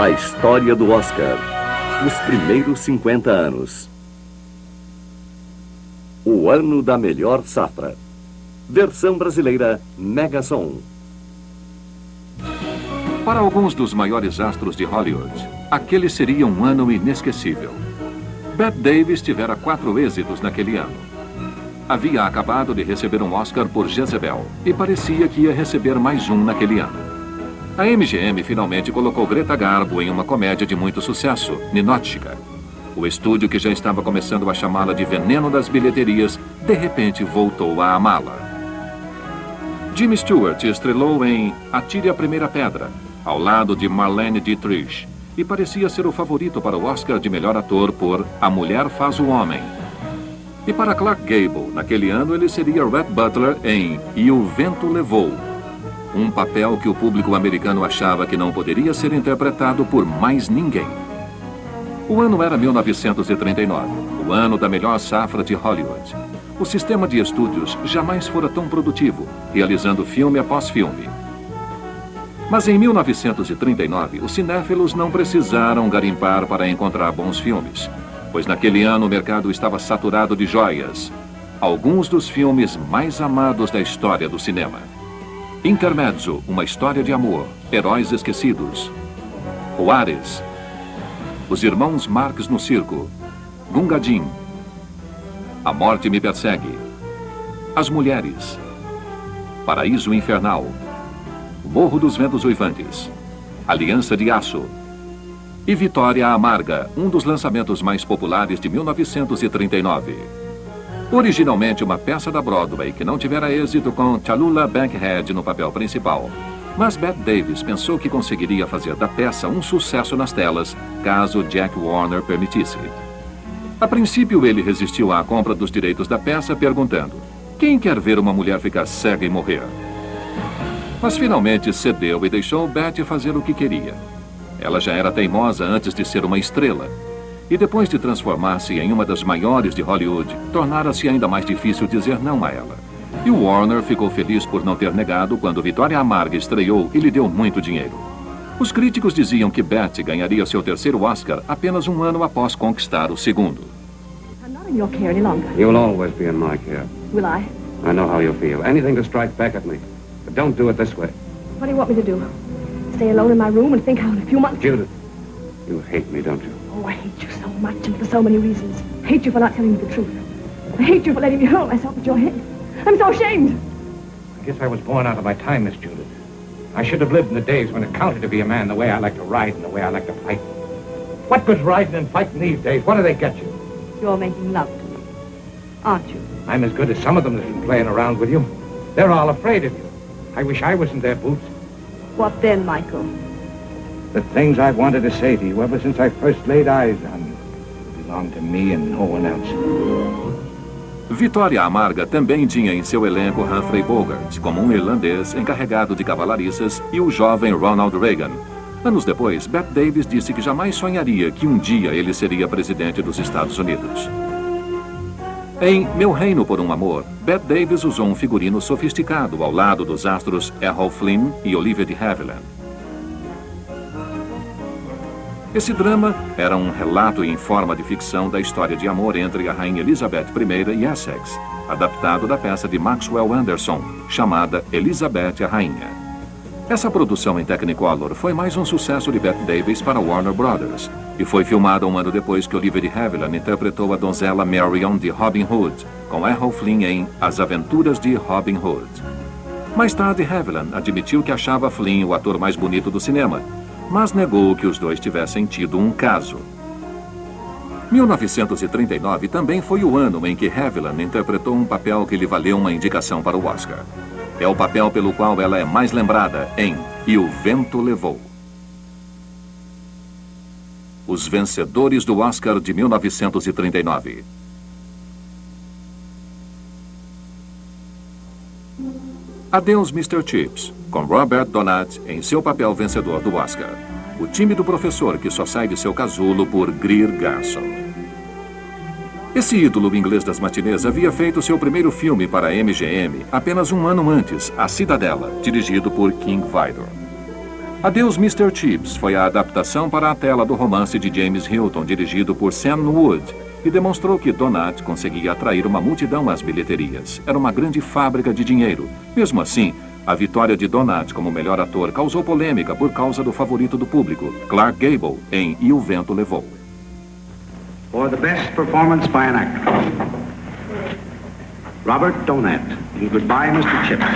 A história do Oscar. Os primeiros 50 anos. O ano da melhor safra. Versão brasileira Megasom. Para alguns dos maiores astros de Hollywood, aquele seria um ano inesquecível. Bette Davis tivera 4 êxitos naquele ano. Havia acabado de receber um Oscar por Jezebel e parecia que ia receber mais um naquele ano. A MGM finalmente colocou Greta Garbo em uma comédia de muito sucesso, Ninotchka. O estúdio, que já estava começando a chamá-la de veneno das bilheterias, de repente voltou a amá-la. Jimmy Stewart estrelou em Atire a Primeira Pedra, ao lado de Marlene Dietrich, e parecia ser o favorito para o Oscar de melhor ator por A Mulher Faz o Homem. E para Clark Gable, naquele ano, ele seria Rhett Butler em E o Vento Levou, um papel que o público americano achava que não poderia ser interpretado por mais ninguém. O ano era 1939, o ano da melhor safra de Hollywood. O sistema de estúdios jamais fora tão produtivo, realizando filme após filme. Mas em 1939, os cinéfilos não precisaram garimpar para encontrar bons filmes, pois naquele ano o mercado estava saturado de joias, alguns dos filmes mais amados da história do cinema. Intermezzo, uma história de amor, Heróis Esquecidos, Juárez, Os Irmãos Marx no Circo, Gunga Din, A Morte Me Persegue, As Mulheres, Paraíso Infernal, Morro dos Ventos Uivantes, Aliança de Aço e Vitória Amarga, um dos lançamentos mais populares de 1939. Originalmente uma peça da Broadway que não tivera êxito com Tallulah Bankhead no papel principal. Mas Bette Davis pensou que conseguiria fazer da peça um sucesso nas telas, caso Jack Warner permitisse. A princípio, ele resistiu à compra dos direitos da peça, perguntando: quem quer ver uma mulher ficar cega e morrer? Mas finalmente cedeu e deixou Bette fazer o que queria. Ela já era teimosa antes de ser uma estrela. E depois de transformar-se em uma das maiores de Hollywood, tornara-se ainda mais difícil dizer não a ela. E o Warner ficou feliz por não ter negado quando Vitória Amarga estreou e lhe deu muito dinheiro. Os críticos diziam que Bette ganharia seu terceiro Oscar apenas um ano após conquistar o segundo. I'm not in your care any longer. You'll always be in my care. Will I? I know how you feel. Anything to strike back at me. But don't do it this way. What do you want me to do? Stay alone in my room and think how in a few months... Judith, you hate me, don't you? Oh, I hate you so much, and for so many reasons. I hate you for not telling me the truth. I hate you for letting me hurl myself at your head. I'm so ashamed. I guess I was born out of my time, Miss Judith. I should have lived in the days when it counted to be a man the way I like to ride and the way I like to fight. What good's riding and fighting these days? What do they get you? You're making love to me, aren't you? I'm as good as some of them that's been playing around with you. They're all afraid of you. I wish I was in their boots. What then, Michael? The things I've wanted to say to you ever since I first laid eyes on you belong to me and no one else. Vitória Amarga também tinha em seu elenco Humphrey Bogart, como um irlandês encarregado de cavalariças, e o jovem Ronald Reagan. Anos depois, Bette Davis disse que jamais sonharia que um dia ele seria presidente dos Estados Unidos. Em Meu Reino por um Amor, Bette Davis usou um figurino sofisticado ao lado dos astros Errol Flynn e Olivia de Havilland. Esse drama era um relato em forma de ficção da história de amor entre a rainha Elizabeth I e Essex, adaptado da peça de Maxwell Anderson, chamada Elizabeth a Rainha. Essa produção em Technicolor foi mais um sucesso de Bette Davis para Warner Brothers, e foi filmada um ano depois que Olivia de Havilland interpretou a donzela Marion de Robin Hood, com Errol Flynn em As Aventuras de Robin Hood. Mais tarde, Havilland admitiu que achava Flynn o ator mais bonito do cinema, mas negou que os dois tivessem tido um caso. 1939 também foi o ano em que Havilland interpretou um papel que lhe valeu uma indicação para o Oscar. É o papel pelo qual ela é mais lembrada em E o Vento Levou. Os vencedores do Oscar de 1939. Adeus, Mr. Chips, com Robert Donat em seu papel vencedor do Oscar. O tímido professor que só sai de seu casulo por Greer Garson. Esse ídolo inglês das matinês havia feito seu primeiro filme para a MGM apenas um ano antes, A Cidadela, dirigido por King Vidor. Adeus, Mr. Chips foi a adaptação para a tela do romance de James Hilton, dirigido por Sam Wood, e demonstrou que Donat conseguia atrair uma multidão às bilheterias. Era uma grande fábrica de dinheiro. Mesmo assim, a vitória de Donat como melhor ator causou polêmica por causa do favorito do público, Clark Gable, em E o Vento Levou. For the best performance by an actor, Robert Donat in Goodbye, Mr. Chips.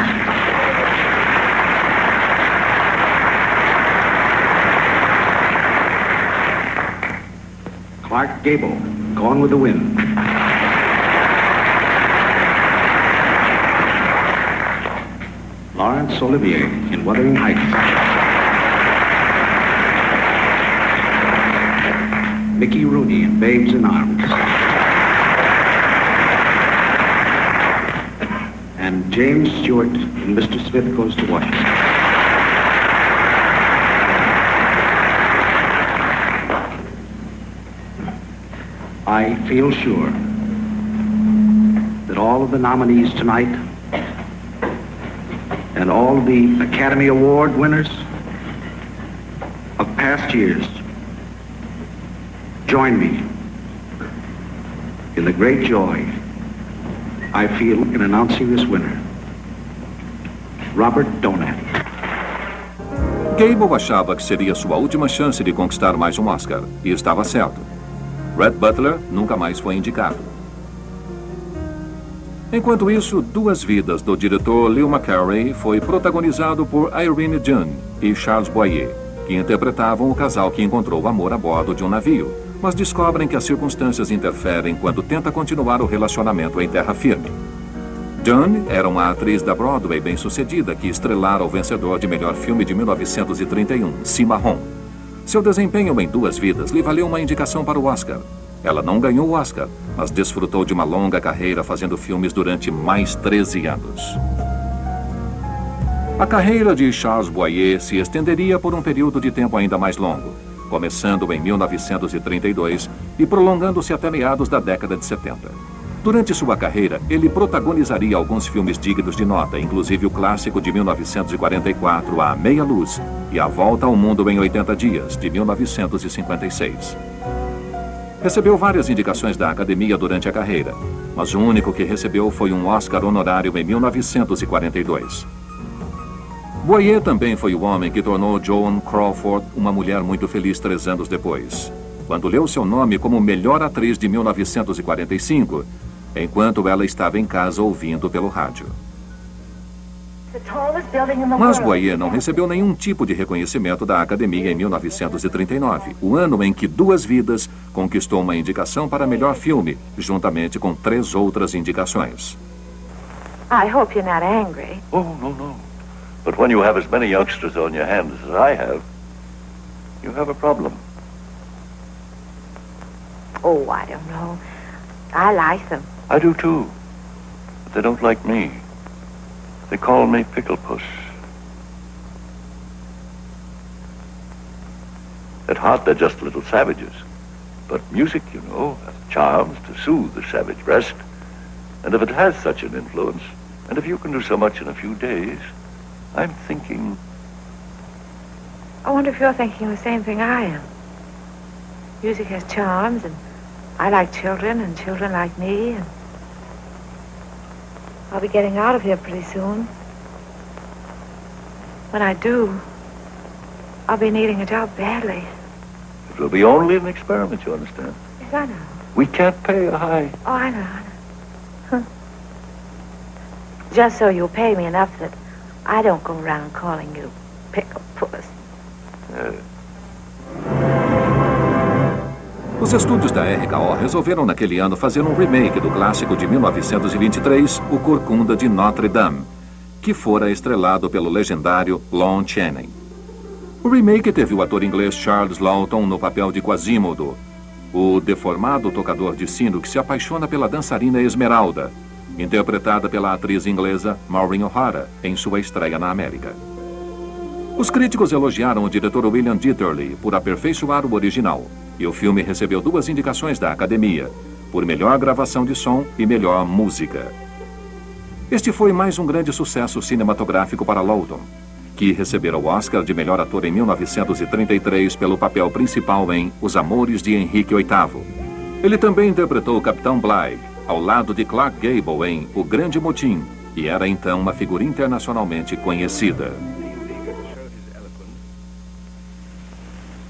Clark Gable, Gone with the Wind. Laurence Olivier in Wuthering Heights. Mickey Rooney in Babes in Arms. And James Stewart in Mr. Smith Goes to Washington. I feel sure that all of the nominees tonight and all of the Academy Award winners of past years join me in the great joy I feel in announcing this winner, Robert Donat. Gable achava que seria sua última chance de conquistar mais um Oscar, e estava certo. Rhett Butler nunca mais foi indicado. Enquanto isso, Duas Vidas, do diretor Leo McCarey, foi protagonizado por Irene Dunne e Charles Boyer, que interpretavam o casal que encontrou o amor a bordo de um navio, mas descobrem que as circunstâncias interferem quando tenta continuar o relacionamento em terra firme. Dunne era uma atriz da Broadway bem-sucedida que estrelara o vencedor de melhor filme de 1931, Cimarron. Seu desempenho em Duas Vidas lhe valeu uma indicação para o Oscar. Ela não ganhou o Oscar, mas desfrutou de uma longa carreira fazendo filmes durante mais 13 anos. A carreira de Charles Boyer se estenderia por um período de tempo ainda mais longo, começando em 1932 e prolongando-se até meados da década de 70. Durante sua carreira, ele protagonizaria alguns filmes dignos de nota, inclusive o clássico de 1944, A Meia Luz, e A Volta ao Mundo em 80 Dias, de 1956. Recebeu várias indicações da Academia durante a carreira, mas o único que recebeu foi um Oscar honorário em 1942. Boyer também foi o homem que tornou Joan Crawford uma mulher muito feliz 3 anos depois, quando leu seu nome como melhor atriz de 1945, enquanto ela estava em casa ouvindo pelo rádio. Mas Boyer não recebeu nenhum tipo de reconhecimento da Academia em 1939, o ano em que Duas Vidas conquistou uma indicação para melhor filme, juntamente com 3 outras indicações. I hope you're not angry. Oh, no. But when you have as many youngsters on your hands as I have, you have a problem. Oh, I don't know. I like them. I do too, but they don't like me. They call me Pickle Puss. At heart, they're just little savages. But music, you know, has charms to soothe the savage breast. And if it has such an influence, and if you can do so much in a few days, I'm thinking... I wonder if you're thinking the same thing I am. Music has charms, and I like children, and children like me, and I'll be getting out of here pretty soon. When I do, I'll be needing a job badly. It will be only an experiment, you understand? Yes, I know. We can't pay a high... Oh, I know. Huh. Just so you'll pay me enough that I don't go around calling you Pickle Puss. Os estúdios da RKO resolveram naquele ano fazer um remake do clássico de 1923, O Corcunda de Notre Dame, que fora estrelado pelo legendário Lon Chaney. O remake teve o ator inglês Charles Laughton no papel de Quasimodo, o deformado tocador de sino que se apaixona pela dançarina Esmeralda, interpretada pela atriz inglesa Maureen O'Hara em sua estreia na América. Os críticos elogiaram o diretor William Dieterle por aperfeiçoar o original, e o filme recebeu 2 indicações da Academia, por melhor gravação de som e melhor música. Este foi mais um grande sucesso cinematográfico para Laughton. que recebera o Oscar de melhor ator em 1933 pelo papel principal em Os Amores de Henrique VIII. Ele também interpretou o Capitão Bligh, ao lado de Clark Gable em O Grande Motim, e era então uma figura internacionalmente conhecida.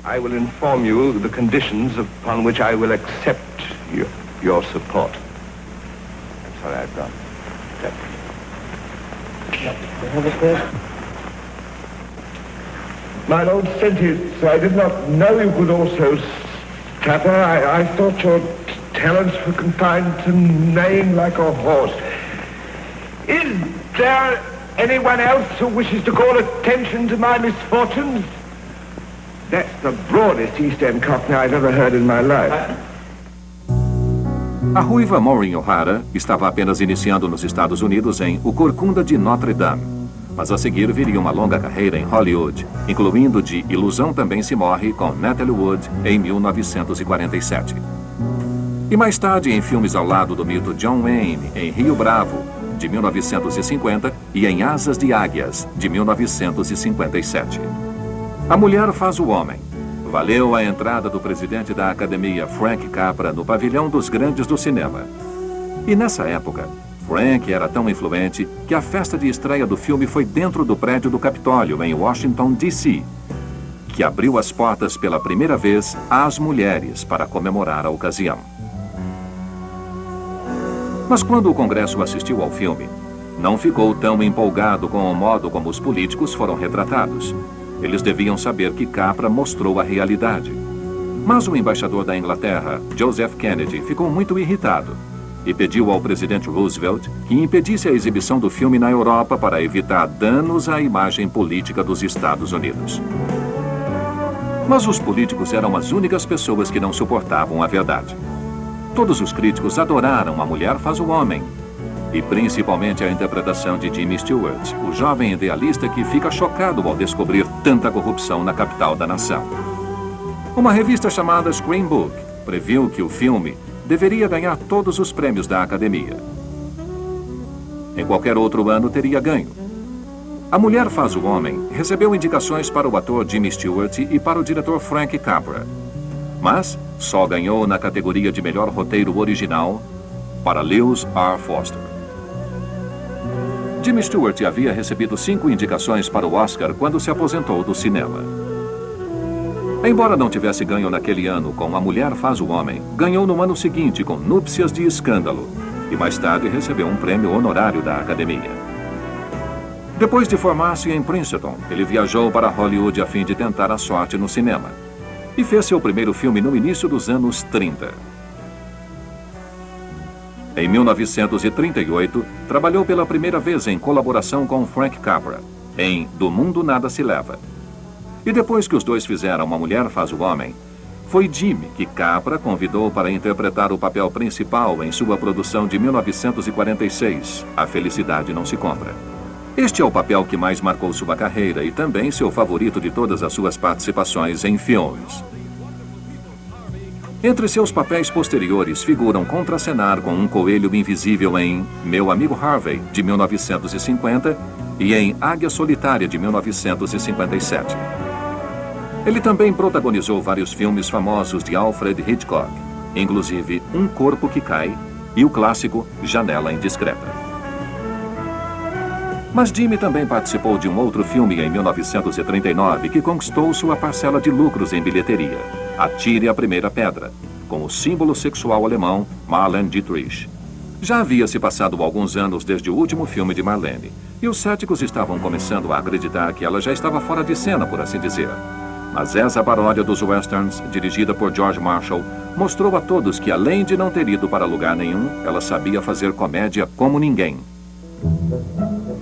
I will inform you the conditions upon which I will accept your support. I'm sorry, I've gone. My Lord Sentius, I did not know you could also stutter. I thought your talents were confined to neighing like a horse. Is there anyone else who wishes to call attention to my misfortunes? That's the broadest East End Cockney I've ever heard in my life. A ruiva Maureen O'Hara estava apenas iniciando nos Estados Unidos em O Corcunda de Notre Dame. Mas a seguir viria uma longa carreira em Hollywood, incluindo de Ilusão Também Se Morre com Natalie Wood em 1947. E mais tarde em filmes ao lado do mito John Wayne em Rio Bravo, de 1950, e em Asas de Águias, de 1957. A Mulher Faz o Homem valeu a entrada do presidente da Academia, Frank Capra, no pavilhão dos grandes do cinema. E nessa época, Frank era tão influente que a festa de estreia do filme foi dentro do prédio do Capitólio, em Washington, D.C., que abriu as portas pela primeira vez às mulheres para comemorar a ocasião. Mas quando o Congresso assistiu ao filme, não ficou tão empolgado com o modo como os políticos foram retratados. Eles deviam saber que Capra mostrou a realidade. Mas o embaixador da Inglaterra, Joseph Kennedy, ficou muito irritado e pediu ao presidente Roosevelt que impedisse a exibição do filme na Europa para evitar danos à imagem política dos Estados Unidos. Mas os políticos eram as únicas pessoas que não suportavam a verdade. Todos os críticos adoraram A Mulher Faz o Homem, e principalmente a interpretação de Jimmy Stewart, o jovem idealista que fica chocado ao descobrir tanta corrupção na capital da nação. Uma revista chamada Screen Book previu que o filme deveria ganhar todos os prêmios da Academia. Em qualquer outro ano teria ganho. A Mulher Faz o Homem recebeu indicações para o ator Jimmy Stewart e para o diretor Frank Capra, mas só ganhou na categoria de melhor roteiro original para Lewis R. Foster. Jimmy Stewart havia recebido 5 indicações para o Oscar quando se aposentou do cinema. Embora não tivesse ganho naquele ano com A Mulher Faz o Homem, ganhou no ano seguinte com Núpcias de Escândalo e mais tarde recebeu um prêmio honorário da Academia. Depois de formar-se em Princeton, ele viajou para Hollywood a fim de tentar a sorte no cinema e fez seu primeiro filme no início dos anos 30. Em 1938, trabalhou pela primeira vez em colaboração com Frank Capra, em Do Mundo Nada Se Leva. E depois que os dois fizeram Uma Mulher Faz o Homem, foi Jimmy que Capra convidou para interpretar o papel principal em sua produção de 1946, A Felicidade Não Se Compra. Este é o papel que mais marcou sua carreira e também seu favorito de todas as suas participações em filmes. Entre seus papéis posteriores figuram contracenar com um coelho invisível em Meu Amigo Harvey, de 1950, e em Águia Solitária, de 1957. Ele também protagonizou vários filmes famosos de Alfred Hitchcock, inclusive Um Corpo que Cai e o clássico Janela Indiscreta. Mas Jimmy também participou de um outro filme em 1939 que conquistou sua parcela de lucros em bilheteria, Atire a Primeira Pedra, com o símbolo sexual alemão Marlene Dietrich. Já havia se passado alguns anos desde o último filme de Marlene, e os céticos estavam começando a acreditar que ela já estava fora de cena, por assim dizer. Mas essa paródia dos westerns, dirigida por George Marshall, mostrou a todos que, além de não ter ido para lugar nenhum, ela sabia fazer comédia como ninguém.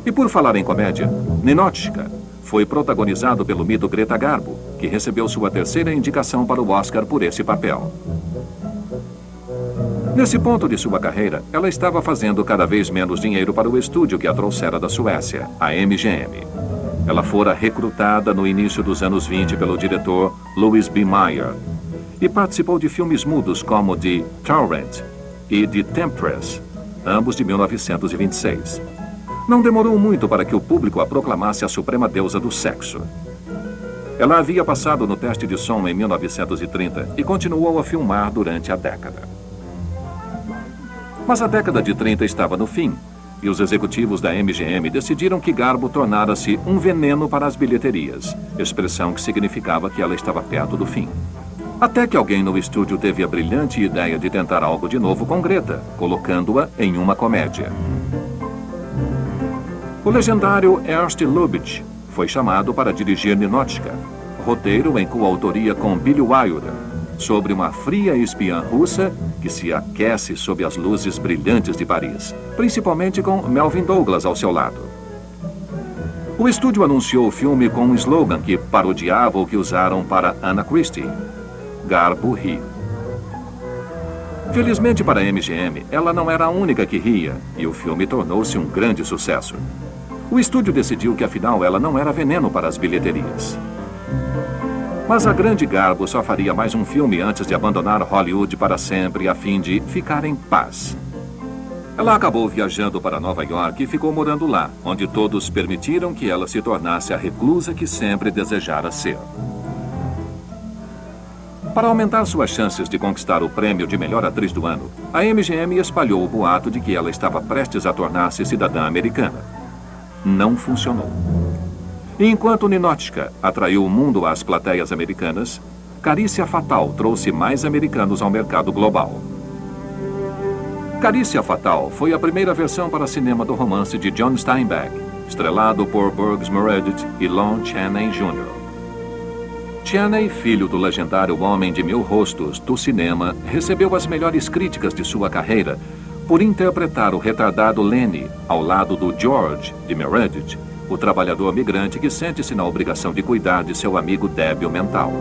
E por falar em comédia, Ninotchka foi protagonizado pelo mito Greta Garbo, que recebeu sua terceira indicação para o Oscar por esse papel. Nesse ponto de sua carreira, ela estava fazendo cada vez menos dinheiro para o estúdio que a trouxera da Suécia, a MGM. Ela fora recrutada no início dos anos 20 pelo diretor Louis B. Mayer e participou de filmes mudos como The Torrent e The Temptress, ambos de 1926. Não demorou muito para que o público a proclamasse a suprema deusa do sexo. Ela havia passado no teste de som em 1930 e continuou a filmar durante a década. Mas a década de 30 estava no fim, e os executivos da MGM decidiram que Garbo tornara-se um veneno para as bilheterias, expressão que significava que ela estava perto do fim. Até que alguém no estúdio teve a brilhante ideia de tentar algo de novo com Greta, colocando-a em uma comédia. O legendário Ernst Lubitsch foi chamado para dirigir Ninotchka, roteiro em coautoria com Billy Wilder, sobre uma fria espiã russa que se aquece sob as luzes brilhantes de Paris, principalmente com Melvyn Douglas ao seu lado. O estúdio anunciou o filme com um slogan que parodiava o que usaram para Anna Christie: Garbo ri. Felizmente para a MGM, ela não era a única que ria, e o filme tornou-se um grande sucesso. O estúdio decidiu que afinal ela não era veneno para as bilheterias. Mas a grande Garbo só faria mais um filme antes de abandonar Hollywood para sempre, a fim de ficar em paz. Ela acabou viajando para Nova York e ficou morando lá, onde todos permitiram que ela se tornasse a reclusa que sempre desejara ser. Para aumentar suas chances de conquistar o prêmio de melhor atriz do ano, a MGM espalhou o boato de que ela estava prestes a tornar-se cidadã americana. Não funcionou. E enquanto Ninotchka atraiu o mundo às plateias americanas, Carícia Fatal trouxe mais americanos ao mercado global. Carícia Fatal foi a primeira versão para cinema do romance de John Steinbeck, estrelado por Burgs Meredith e Lon Chaney Jr. Chaney, filho do legendário Homem de Mil Rostos do cinema, recebeu as melhores críticas de sua carreira por interpretar o retardado Lenny ao lado do George de Meredith, o trabalhador migrante que sente-se na obrigação de cuidar de seu amigo débil mental.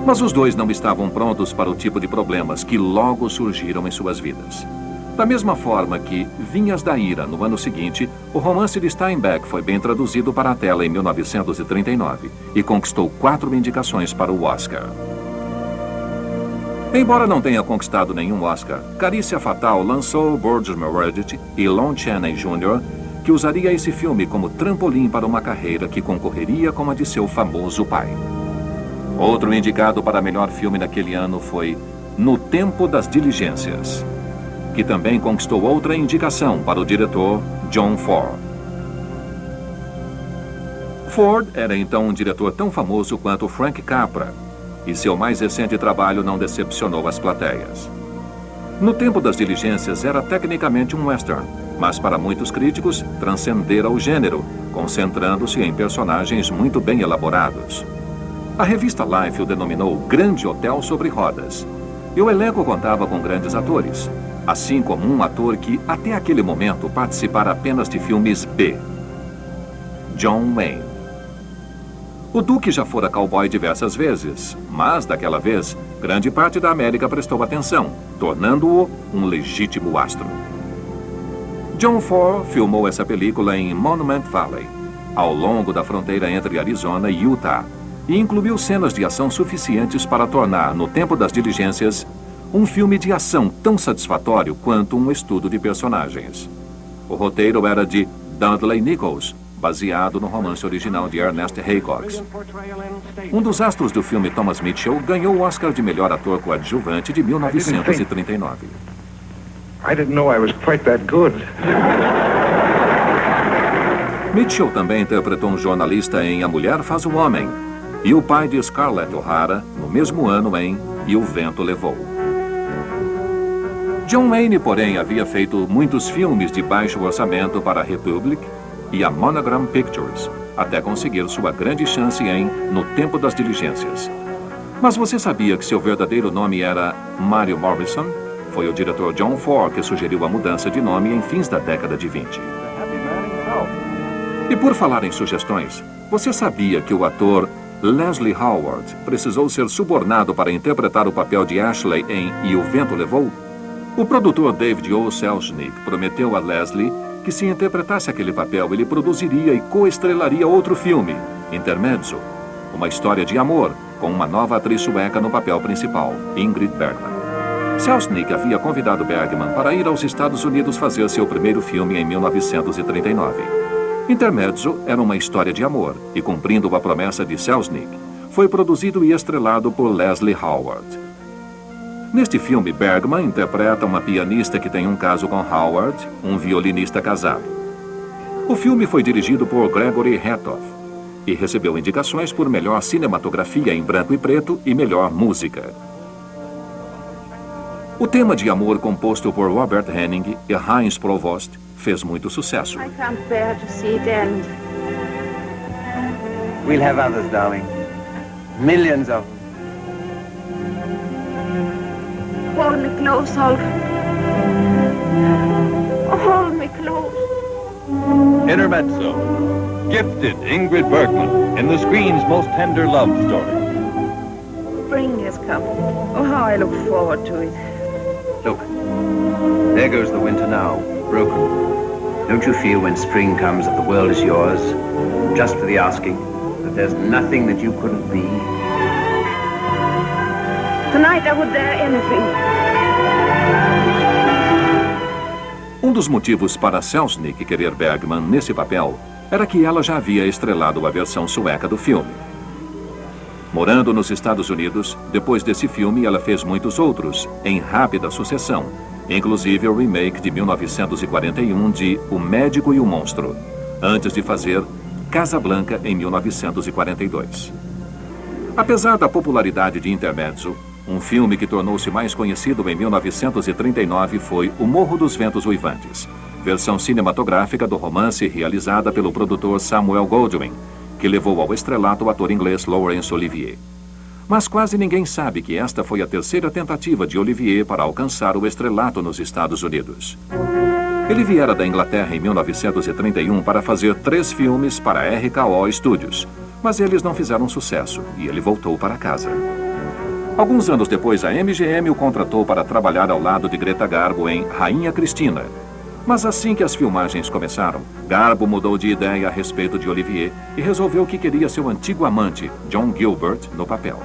Mas os dois não estavam prontos para o tipo de problemas que logo surgiram em suas vidas. Da mesma forma que Vinhas da Ira, no ano seguinte, o romance de Steinbeck foi bem traduzido para a tela em 1939 e conquistou 4 indicações para o Oscar. Embora não tenha conquistado nenhum Oscar, Carícia Fatal lançou Burgess Meredith e Lon Chaney Jr., que usaria esse filme como trampolim para uma carreira que concorreria com a de seu famoso pai. Outro indicado para melhor filme naquele ano foi No Tempo das Diligências, que também conquistou outra indicação para o diretor John Ford. Ford era então um diretor tão famoso quanto Frank Capra, e seu mais recente trabalho não decepcionou as plateias. No Tempo das Diligências era tecnicamente um western, mas para muitos críticos transcendera o gênero, concentrando-se em personagens muito bem elaborados. A revista Life o denominou Grande Hotel sobre Rodas, e o elenco contava com grandes atores, assim como um ator que até aquele momento participara apenas de filmes B, John Wayne. O Duque já fora cowboy diversas vezes, mas daquela vez, grande parte da América prestou atenção, tornando-o um legítimo astro. John Ford filmou essa película em Monument Valley, ao longo da fronteira entre Arizona e Utah, e incluiu cenas de ação suficientes para tornar, No Tempo das Diligências, um filme de ação tão satisfatório quanto um estudo de personagens. O roteiro era de Dudley Nichols, baseado no romance original de Ernest Haycox. Um dos astros do filme, Thomas Mitchell, ganhou o Oscar de melhor ator coadjuvante de 1939. I didn't know I was quite that good. Mitchell também interpretou um jornalista em A Mulher Faz o Homem e o pai de Scarlett O'Hara no mesmo ano em E o Vento Levou. John Wayne, porém, havia feito muitos filmes de baixo orçamento para a Republic e a Monogram Pictures, até conseguir sua grande chance em No Tempo das Diligências. Mas você sabia que seu verdadeiro nome era Mario Morrison? Foi o diretor John Ford que sugeriu a mudança de nome em fins da década de 20. E por falar em sugestões, você sabia que o ator Leslie Howard precisou ser subornado para interpretar o papel de Ashley em E o Vento Levou? O produtor David O. Selznick prometeu a Leslie que se interpretasse aquele papel, ele produziria e coestrelaria outro filme, Intermezzo, uma história de amor, com uma nova atriz sueca no papel principal, Ingrid Bergman. Selznick havia convidado Bergman para ir aos Estados Unidos fazer seu primeiro filme em 1939. Intermezzo era uma história de amor e, cumprindo a promessa de Selznick, foi produzido e estrelado por Leslie Howard. Neste filme, Bergman interpreta uma pianista que tem um caso com Howard, um violinista casado. O filme foi dirigido por Gregory Hetoff e recebeu indicações por melhor cinematografia em branco e preto e melhor música. O tema de amor composto por Robert Henning e Heinz Provost fez muito sucesso. I can't bear to see it end. We'll have others, darling. Millions of them. Hold me close, Olga. Hold me close. Intermezzo. Gifted Ingrid Bergman in the screen's most tender love story. Spring has come. Oh, how I look forward to it. Look, there goes the winter now, broken. Don't you feel when spring comes that the world is yours, just for the asking, that there's nothing that you couldn't be? Tonight I would dare anything. Um dos motivos para Selznick querer Bergman nesse papel era que ela já havia estrelado a versão sueca do filme. Morando nos Estados Unidos, depois desse filme ela fez muitos outros, em rápida sucessão, inclusive o remake de 1941 de O Médico e o Monstro, antes de fazer Casablanca em 1942. Apesar da popularidade de Intermezzo, um filme que tornou-se mais conhecido em 1939 foi O Morro dos Ventos Uivantes, versão cinematográfica do romance realizada pelo produtor Samuel Goldwyn, que levou ao estrelato o ator inglês Laurence Olivier. Mas quase ninguém sabe que esta foi a terceira tentativa de Olivier para alcançar o estrelato nos Estados Unidos. Ele viera da Inglaterra em 1931 para fazer 3 filmes para a RKO Studios, mas eles não fizeram sucesso e ele voltou para casa. Alguns anos depois, a MGM o contratou para trabalhar ao lado de Greta Garbo em Rainha Cristina. Mas assim que as filmagens começaram, Garbo mudou de ideia a respeito de Olivier e resolveu que queria seu antigo amante, John Gilbert, no papel.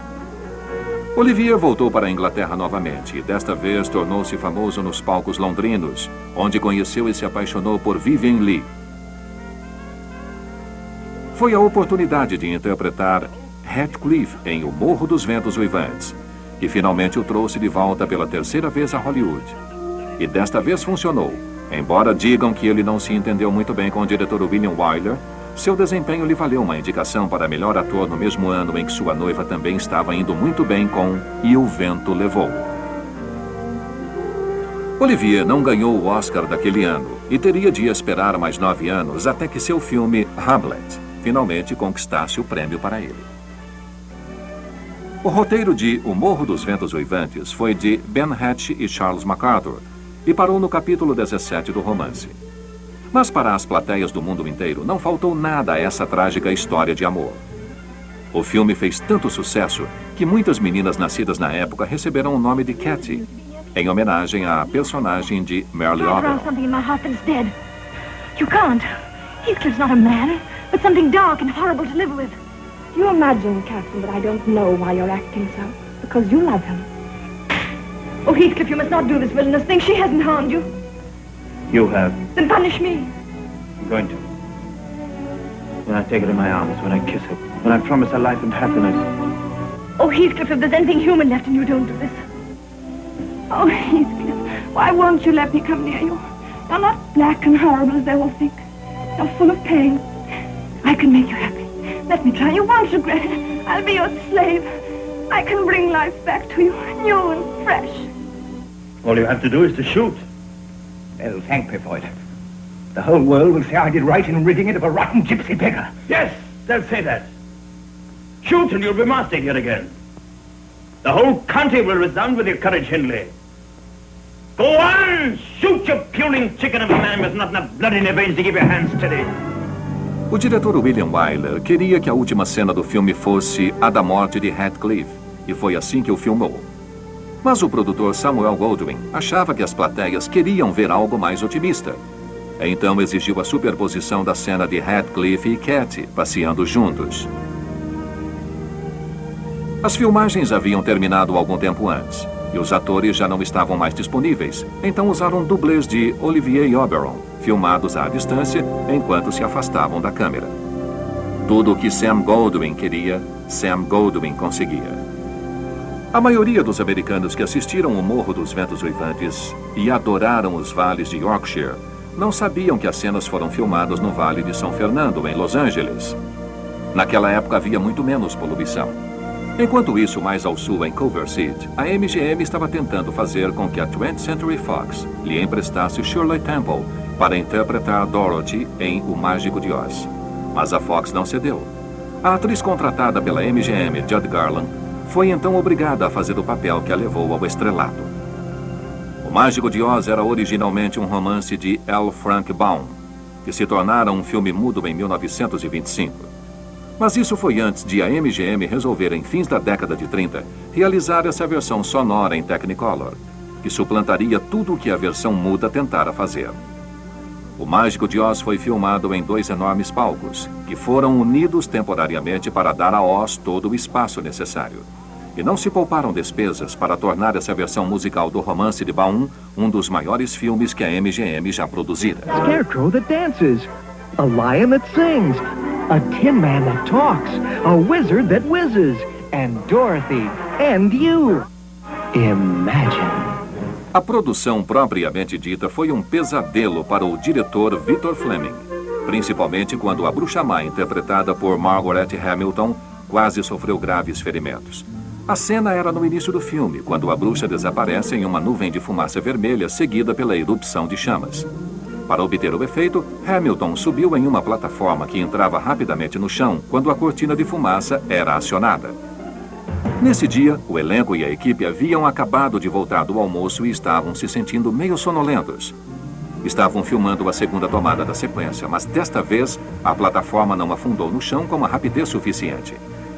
Olivier voltou para a Inglaterra novamente e desta vez tornou-se famoso nos palcos londrinos, onde conheceu e se apaixonou por Vivien Leigh. Foi a oportunidade de interpretar Heathcliff em O Morro dos Ventos Uivantes, que finalmente o trouxe de volta pela terceira vez a Hollywood. E desta vez funcionou. Embora digam que ele não se entendeu muito bem com o diretor William Wyler, seu desempenho lhe valeu uma indicação para melhor ator no mesmo ano em que sua noiva também estava indo muito bem com E o Vento Levou. Olivier não ganhou o Oscar daquele ano e teria de esperar mais 9 anos até que seu filme Hamlet finalmente conquistasse o prêmio para ele. O roteiro de O Morro dos Ventos Uivantes foi de Ben Hatch e Charles MacArthur e parou no capítulo 17 do romance. Mas para as plateias do mundo inteiro não faltou nada a essa trágica história de amor. O filme fez tanto sucesso que muitas meninas nascidas na época receberam o nome de Katie, em homenagem à personagem de Merle Oberon. You can't. Heathcliff's not a man, but something dark and horrible to live with. You imagine, Catherine, that I don't know why you're acting so. Because you love him. Oh, Heathcliff, you must not do this villainous thing. She hasn't harmed you. You have. Then punish me. I'm going to. When I take her in my arms, when I kiss her, when I promise her life and happiness. Oh, Heathcliff, if there's anything human left in you, don't do this. Oh, Heathcliff, why won't you let me come near you? You're not black and horrible as they all think. You're full of pain. I can make you happy. Let me try. You won't regret it. I'll be your slave. I can bring life back to you, new and fresh. All you have to do is to shoot. They'll thank me for it. The whole world will say I did right in ridding it of a rotten gypsy beggar. Yes, they'll say that. Shoot and you'll be master here again. The whole country will resound with your courage, Hindley. Go on! Shoot, you puling chicken of a man with not enough blood in your veins to keep your hands steady. O diretor William Wyler queria que a última cena do filme fosse a da morte de Heathcliff, e foi assim que o filmou. Mas o produtor Samuel Goldwyn achava que as plateias queriam ver algo mais otimista. Então exigiu a superposição da cena de Heathcliff e Katie passeando juntos. As filmagens haviam terminado algum tempo antes, e os atores já não estavam mais disponíveis, então usaram dublês de Olivier Oberon, filmados à distância enquanto se afastavam da câmera. Tudo o que Sam Goldwyn queria, Sam Goldwyn conseguia. A maioria dos americanos que assistiram o Morro dos Ventos Uivantes e adoraram os vales de Yorkshire não sabiam que as cenas foram filmadas no Vale de São Fernando, em Los Angeles. Naquela época havia muito menos poluição. Enquanto isso, mais ao sul, em Culver City, a MGM estava tentando fazer com que a 20th Century Fox lhe emprestasse Shirley Temple para interpretar Dorothy em O Mágico de Oz. Mas a Fox não cedeu. A atriz contratada pela MGM, Judy Garland, foi então obrigada a fazer o papel que a levou ao estrelato. O Mágico de Oz era originalmente um romance de L. Frank Baum, que se tornara um filme mudo em 1925. Mas isso foi antes de a MGM resolver, em fins da década de 30, realizar essa versão sonora em Technicolor, que suplantaria tudo o que a versão muda tentara fazer. O Mágico de Oz foi filmado em 2 enormes palcos, que foram unidos temporariamente para dar a Oz todo o espaço necessário. E não se pouparam despesas para tornar essa versão musical do romance de Baum um dos maiores filmes que a MGM já produzira. Scarecrow that dances, a lion that sings, a tin man that talks, a wizard that whizzes, and Dorothy, and you. Imagine. A produção propriamente dita foi um pesadelo para o diretor Victor Fleming, principalmente quando a bruxa má, interpretada por Margaret Hamilton, quase sofreu graves ferimentos. A cena era no início do filme, quando a bruxa desaparece em uma nuvem de fumaça vermelha seguida pela erupção de chamas. Para obter o efeito, Hamilton subiu em uma plataforma que entrava rapidamente no chão quando a cortina de fumaça era acionada. Nesse dia, o elenco e a equipe haviam acabado de voltar do almoço e estavam se sentindo meio sonolentos. Estavam filmando a segunda tomada da sequência, mas desta vez a plataforma não afundou no chão com uma rapidez suficiente.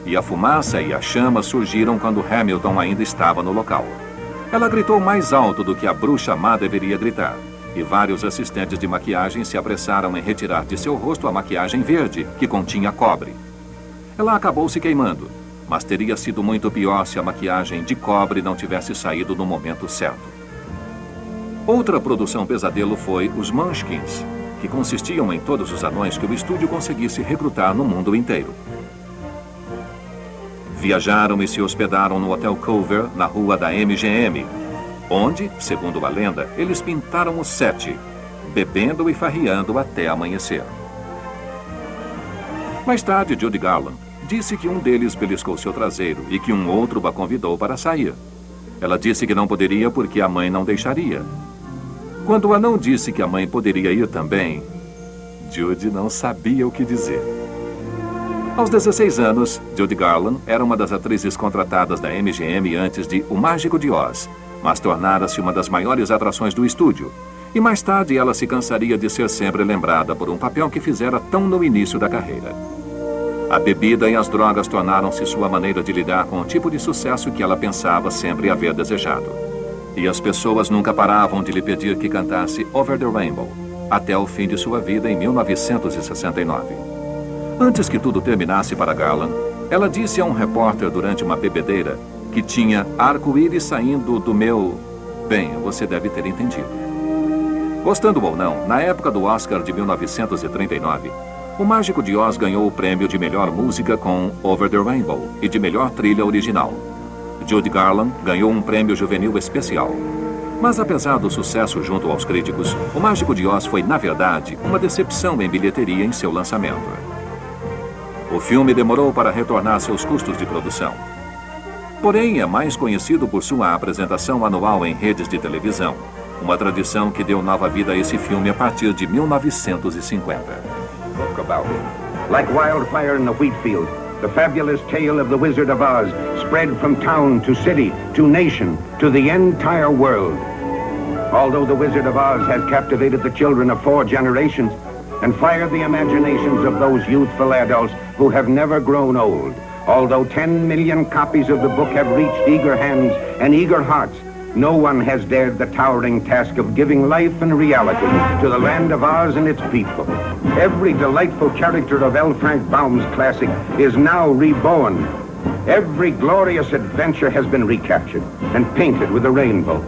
E a fumaça e a chama surgiram quando Hamilton ainda estava no local. Ela gritou mais alto do que a bruxa má deveria gritar, e vários assistentes de maquiagem se apressaram em retirar de seu rosto a maquiagem verde, que continha cobre. Ela acabou se queimando, mas teria sido muito pior se a maquiagem de cobre não tivesse saído no momento certo. Outra produção pesadelo foi Os Munchkins, que consistiam em todos os anões que o estúdio conseguisse recrutar no mundo inteiro. Viajaram e se hospedaram no Hotel Culver, na rua da MGM, onde, segundo a lenda, eles pintaram o set, bebendo e farreando até amanhecer. Mais tarde, Judy Garland disse que um deles beliscou seu traseiro e que um outro a convidou para sair. Ela disse que não poderia porque a mãe não deixaria. Quando o anão disse que a mãe poderia ir também, Judy não sabia o que dizer. Aos 16 anos, Judy Garland era uma das atrizes contratadas da MGM antes de O Mágico de Oz, mas tornara-se uma das maiores atrações do estúdio. E mais tarde ela se cansaria de ser sempre lembrada por um papel que fizera tão no início da carreira. A bebida e as drogas tornaram-se sua maneira de lidar com o tipo de sucesso que ela pensava sempre haver desejado. E as pessoas nunca paravam de lhe pedir que cantasse Over the Rainbow, até o fim de sua vida em 1969. Antes que tudo terminasse para Garland, ela disse a um repórter durante uma bebedeira que tinha arco-íris saindo do meu... Bem, você deve ter entendido. Gostando ou não, na época do Oscar de 1939, O Mágico de Oz ganhou o prêmio de melhor música com Over the Rainbow e de melhor trilha original. Judy Garland ganhou um prêmio juvenil especial. Mas apesar do sucesso junto aos críticos, O Mágico de Oz foi, na verdade, uma decepção em bilheteria em seu lançamento. O filme demorou para retornar seus custos de produção. Porém, é mais conhecido por sua apresentação anual em redes de televisão, uma tradição que deu nova vida a esse filme a partir de 1950. Book about it. Like wildfire in the wheat field, the fabulous tale of the Wizard of Oz spread from town to city, to nation, to the entire world. Although the Wizard of Oz has captivated the children of 4 generations and fired the imaginations of those youthful adults who have never grown old, although 10 million copies of the book have reached eager hands and eager hearts, no one has dared the towering task of giving life and reality to the land of Oz and its people. Every delightful character of L. Frank Baum's classic is now reborn. Every glorious adventure has been recaptured and painted with a rainbow.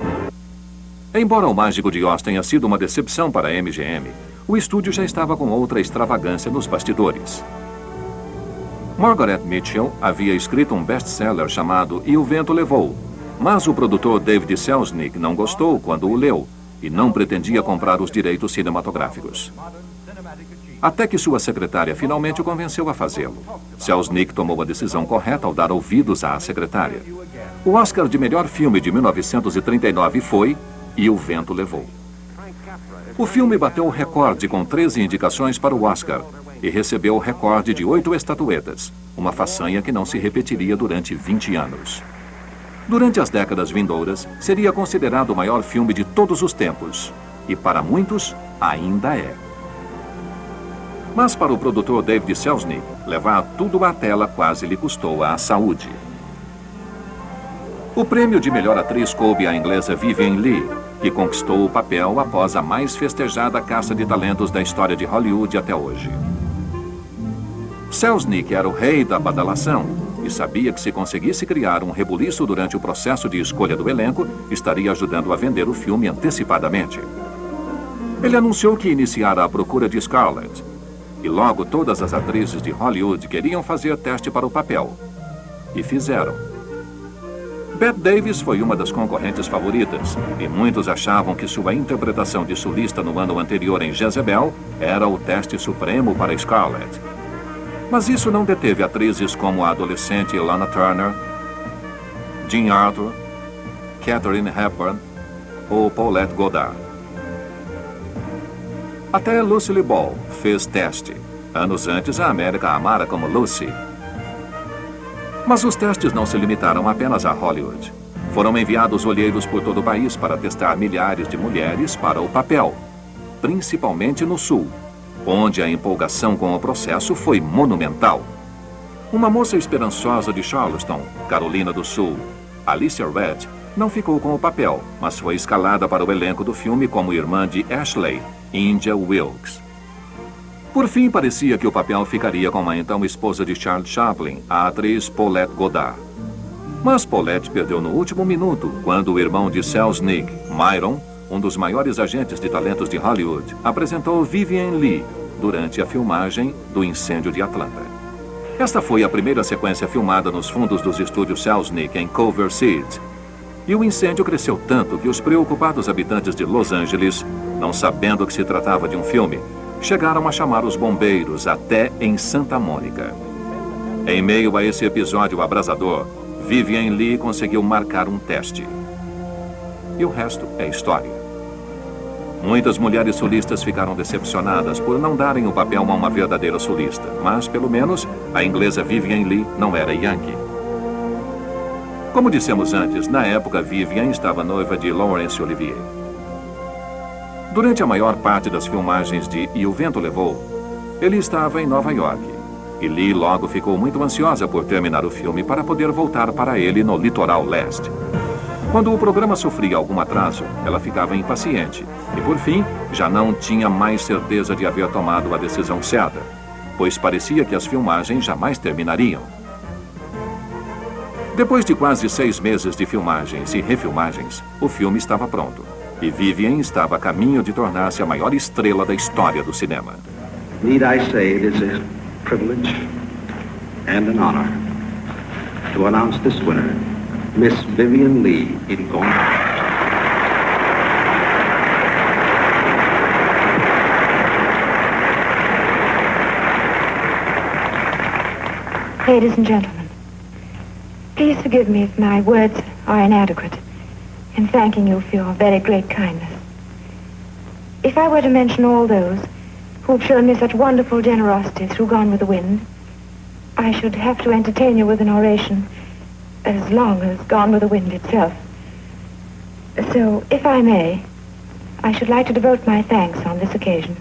Embora O Mágico de Oz tenha sido uma decepção para a MGM, o estúdio já estava com outra extravagância nos bastidores. Margaret Mitchell havia escrito um best-seller chamado E o Vento Levou, mas o produtor David Selznick não gostou quando o leu e não pretendia comprar os direitos cinematográficos. Até que sua secretária finalmente o convenceu a fazê-lo. Selznick tomou a decisão correta ao dar ouvidos à secretária. O Oscar de melhor filme de 1939 foi E o Vento Levou. O filme bateu o recorde com 13 indicações para o Oscar e recebeu o recorde de 8 estatuetas, uma façanha que não se repetiria durante 20 anos. Durante as décadas vindouras, seria considerado o maior filme de todos os tempos, e para muitos, ainda é. Mas para o produtor David Selznick, levar tudo à tela quase lhe custou a saúde. O prêmio de melhor atriz coube à inglesa Vivien Leigh, que conquistou o papel após a mais festejada caça de talentos da história de Hollywood até hoje. Selznick era o rei da badalação e sabia que se conseguisse criar um rebuliço durante o processo de escolha do elenco, estaria ajudando a vender o filme antecipadamente. Ele anunciou que iniciara a procura de Scarlett, e logo todas as atrizes de Hollywood queriam fazer teste para o papel. E fizeram. Bette Davis foi uma das concorrentes favoritas, e muitos achavam que sua interpretação de solista no ano anterior em Jezebel era o teste supremo para Scarlett. Mas isso não deteve atrizes como a adolescente Lana Turner, Jean Arthur, Katharine Hepburn ou Paulette Goddard. Até Lucille Ball fez teste. Anos antes, a América a amara como Lucy. Mas os testes não se limitaram apenas a Hollywood. Foram enviados olheiros por todo o país para testar milhares de mulheres para o papel, principalmente no Sul, onde a empolgação com o processo foi monumental. Uma moça esperançosa de Charleston, Carolina do Sul, Alicia Red, não ficou com o papel, mas foi escalada para o elenco do filme como irmã de Ashley, India Wilkes. Por fim, parecia que o papel ficaria com a então esposa de Charles Chaplin, a atriz Paulette Goddard. Mas Paulette perdeu no último minuto, quando o irmão de Selznick, Myron, um dos maiores agentes de talentos de Hollywood, apresentou Vivien Leigh durante a filmagem do Incêndio de Atlanta. Esta foi a primeira sequência filmada nos fundos dos estúdios Selznick em Culver City. E o incêndio cresceu tanto que os preocupados habitantes de Los Angeles, não sabendo que se tratava de um filme, chegaram a chamar os bombeiros até em Santa Mônica. Em meio a esse episódio abrasador, Vivien Leigh conseguiu marcar um teste. E o resto é história. Muitas mulheres solistas ficaram decepcionadas por não darem o papel a uma verdadeira solista, mas, pelo menos, a inglesa Vivien Leigh não era yankee. Como dissemos antes, na época Vivien estava noiva de Laurence Olivier. Durante a maior parte das filmagens de E o Vento Levou, ele estava em Nova York. E Leigh logo ficou muito ansiosa por terminar o filme para poder voltar para ele no litoral leste. Quando o programa sofria algum atraso, ela ficava impaciente e, por fim, já não tinha mais certeza de haver tomado a decisão certa, pois parecia que as filmagens jamais terminariam. Depois de quase 6 meses de filmagens e refilmagens, o filme estava pronto e Vivien estava a caminho de tornar-se a maior estrela da história do cinema. Need I say it is a privilege and an honor to announce this winner, Miss Vivien Leigh in Gone. Ladies and gentlemen, please forgive me if my words are inadequate in thanking you for your very great kindness. If I were to mention all those who have shown me such wonderful generosity through Gone with the Wind, I should have to entertain you with an oration as long as Gone with the Wind itself. So, if I may, I should like to devote my thanks on this occasion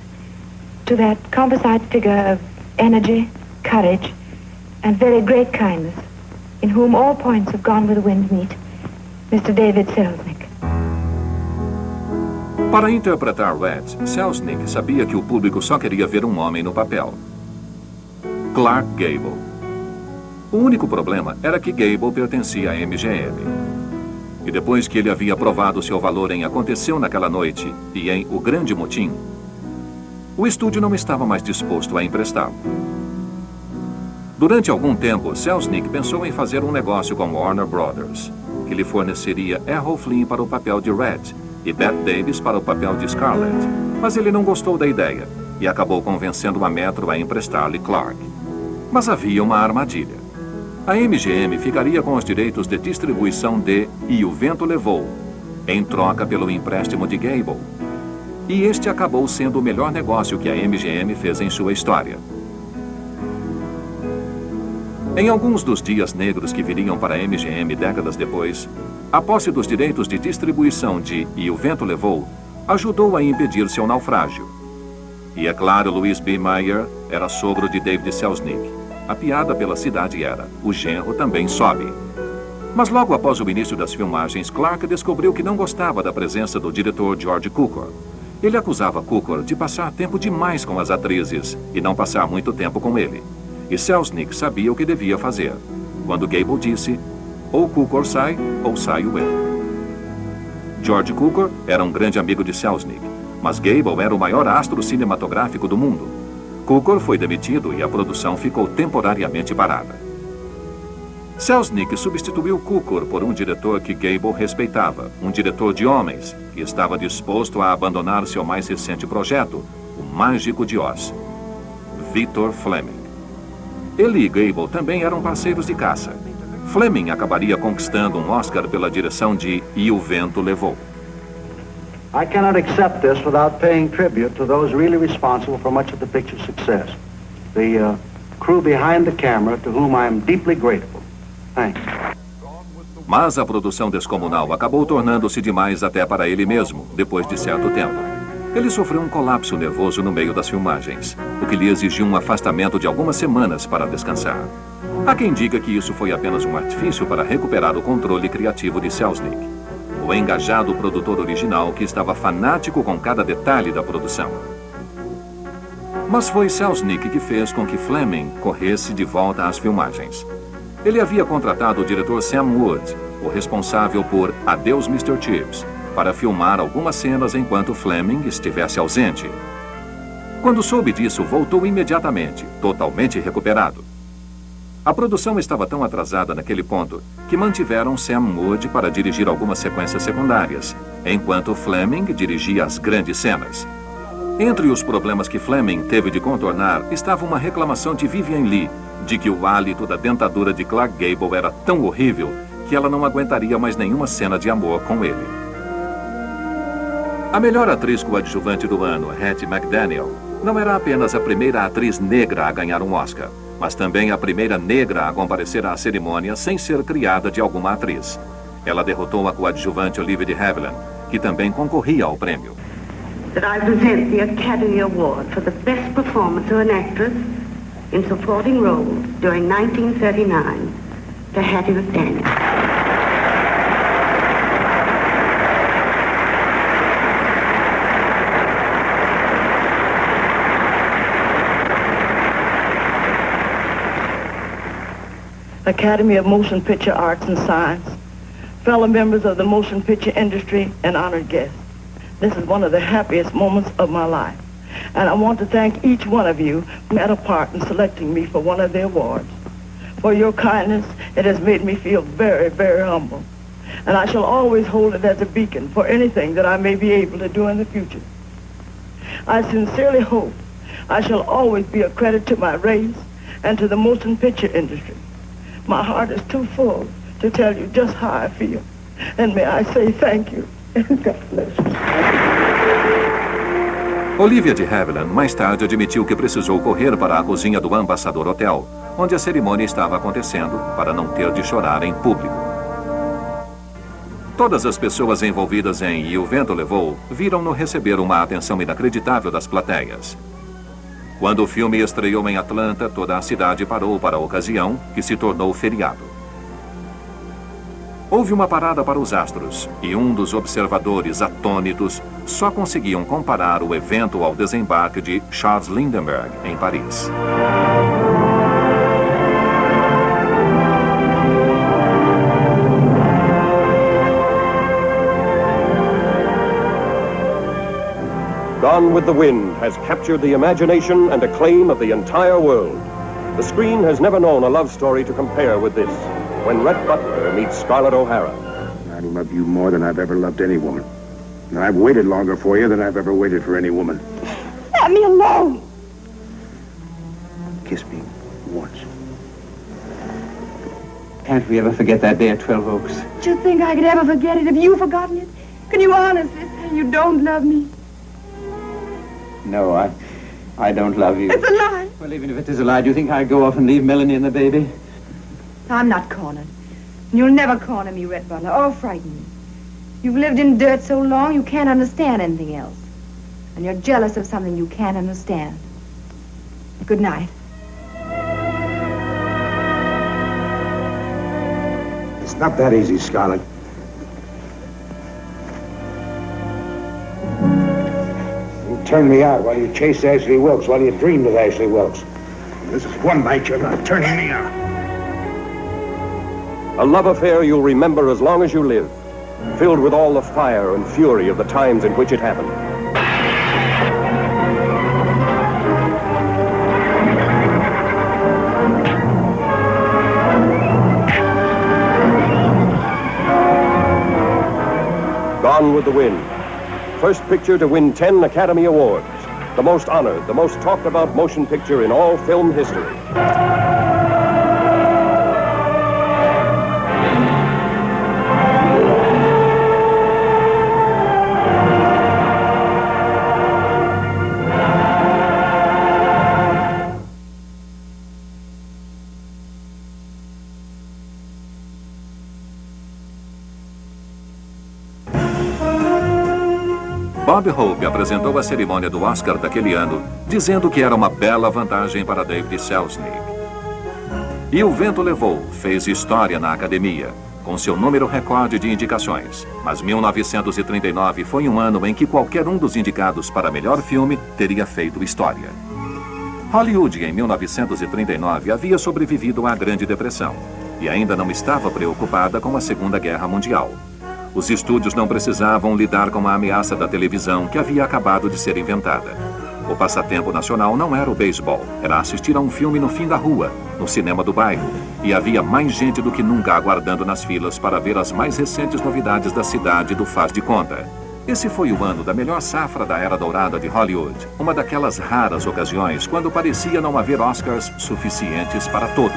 to that composite figure of energy, courage, and very great kindness, in whom all points of Gone with the Wind meet, Mr. David Selznick. Para interpretar Red, Selznick sabia que o público só queria ver um homem no papel. Clark Gable. O único problema era que Gable pertencia à MGM. E depois que ele havia provado seu valor em Aconteceu Naquela Noite e em O Grande Motim, o estúdio não estava mais disposto a emprestá-lo. Durante algum tempo, Selznick pensou em fazer um negócio com Warner Brothers, que lhe forneceria Errol Flynn para o papel de Red e Bette Davis para o papel de Scarlett, mas ele não gostou da ideia e acabou convencendo a Metro a emprestar-lhe Clark. Mas havia uma armadilha. A MGM ficaria com os direitos de distribuição de E o Vento Levou, em troca pelo empréstimo de Gable. E este acabou sendo o melhor negócio que a MGM fez em sua história. Em alguns dos dias negros que viriam para a MGM décadas depois, a posse dos direitos de distribuição de E o Vento Levou ajudou a impedir seu naufrágio. E é claro, Louis B. Mayer era sogro de David Selznick. A piada pela cidade era: o genro também sobe. Mas logo após o início das filmagens, Clark descobriu que não gostava da presença do diretor George Cukor. Ele acusava Cukor de passar tempo demais com as atrizes e não passar muito tempo com ele. E Selznick sabia o que devia fazer, quando Gable disse: ou Cukor sai, ou saio eu. George Cukor era um grande amigo de Selznick, mas Gable era o maior astro cinematográfico do mundo. Cukor foi demitido e a produção ficou temporariamente parada. Selznick substituiu Cukor por um diretor que Gable respeitava, um diretor de homens, que estava disposto a abandonar seu mais recente projeto, O Mágico de Oz, Victor Fleming. Ele e Gable também eram parceiros de caça. Fleming acabaria conquistando um Oscar pela direção de E o Vento Levou. I cannot accept this without paying tribute to those really responsible for much of the picture's success. The crew behind the camera, to whom I am deeply grateful. Thanks. Mas a produção descomunal acabou tornando-se demais até para ele mesmo, depois de certo tempo. Ele sofreu um colapso nervoso no meio das filmagens, o que lhe exigiu um afastamento de algumas semanas para descansar. Há quem diga que isso foi apenas um artifício para recuperar o controle criativo de Selznick, o engajado produtor original que estava fanático com cada detalhe da produção. Mas foi Selznick que fez com que Fleming corresse de volta às filmagens. Ele havia contratado o diretor Sam Wood, o responsável por Adeus Mr. Chips, para filmar algumas cenas enquanto Fleming estivesse ausente. Quando soube disso, voltou imediatamente, totalmente recuperado. A produção estava tão atrasada naquele ponto que mantiveram Sam Wood para dirigir algumas sequências secundárias, enquanto Fleming dirigia as grandes cenas. Entre os problemas que Fleming teve de contornar estava uma reclamação de Vivien Leigh de que o hálito da dentadura de Clark Gable era tão horrível que ela não aguentaria mais nenhuma cena de amor com ele. A melhor atriz coadjuvante do ano, Hattie McDaniel, não era apenas a primeira atriz negra a ganhar um Oscar, mas também a primeira negra a comparecer à cerimônia sem ser criada de alguma atriz. Ela derrotou a coadjuvante Olivia de Havilland, que também concorria ao prêmio. That I present the Academy Award for the best performance of an actress in supporting role during 1939 to Hattie McDaniel. Academy of Motion Picture Arts and Science, fellow members of the motion picture industry, and honored guests. This is one of the happiest moments of my life, and I want to thank each one of you who had a part in selecting me for one of the awards. For your kindness, it has made me feel very, very humble, and I shall always hold it as a beacon for anything that I may be able to do in the future. I sincerely hope I shall always be a credit to my race and to the motion picture industry. My heart is too full to tell you just how I feel. And may I say thank you. And God bless you. Olivia de Havilland mais tarde admitiu que precisou correr para a cozinha do Ambassador Hotel, onde a cerimônia estava acontecendo, para não ter de chorar em público. Todas as pessoas envolvidas em E o Vento Levou viram-no receber uma atenção inacreditável das plateias. Quando o filme estreou em Atlanta, toda a cidade parou para a ocasião, que se tornou feriado. Houve uma parada para os astros, e um dos observadores atônitos só conseguiam comparar o evento ao desembarque de Charles Lindbergh, em Paris. Gone with the Wind has captured the imagination and acclaim of the entire world. The screen has never known a love story to compare with this, when Rhett Butler meets Scarlett O'Hara. I love you more than I've ever loved any woman. And I've waited longer for you than I've ever waited for any woman. Let me alone. Kiss me once. Can't we ever forget that day at 12 Oaks? Do you think I could ever forget it? Have you forgotten it? Can you honestly say you don't love me? No, I don't love you. It's a lie. Well, even if it is a lie, do you think I'd go off and leave Melanie and the baby? I'm not cornered. And you'll never corner me, Rhett Butler, or frighten me. You've lived in dirt so long you can't understand anything else. And you're jealous of something you can't understand. Good night. It's not that easy, Scarlett. You turned me out while you chased Ashley Wilkes, while you dreamed of Ashley Wilkes. This is one night you're not turning me out. A love affair you'll remember as long as you live, filled with all the fire and fury of the times in which it happened. Gone with the Wind. First picture to win 10 Academy Awards. The most honored, the most talked about motion picture in all film history. Bob Hope apresentou a cerimônia do Oscar daquele ano, dizendo que era uma bela vantagem para David Selznick. E O Vento Levou fez história na academia, com seu número recorde de indicações. Mas 1939 foi um ano em que qualquer um dos indicados para melhor filme teria feito história. Hollywood, em 1939, havia sobrevivido à Grande Depressão e ainda não estava preocupada com a Segunda Guerra Mundial. Os estúdios não precisavam lidar com a ameaça da televisão que havia acabado de ser inventada. O passatempo nacional não era o beisebol, era assistir a um filme no fim da rua, no cinema do bairro, e havia mais gente do que nunca aguardando nas filas para ver as mais recentes novidades da cidade do faz de conta. Esse foi o ano da melhor safra da Era Dourada de Hollywood, uma daquelas raras ocasiões quando parecia não haver Oscars suficientes para todos.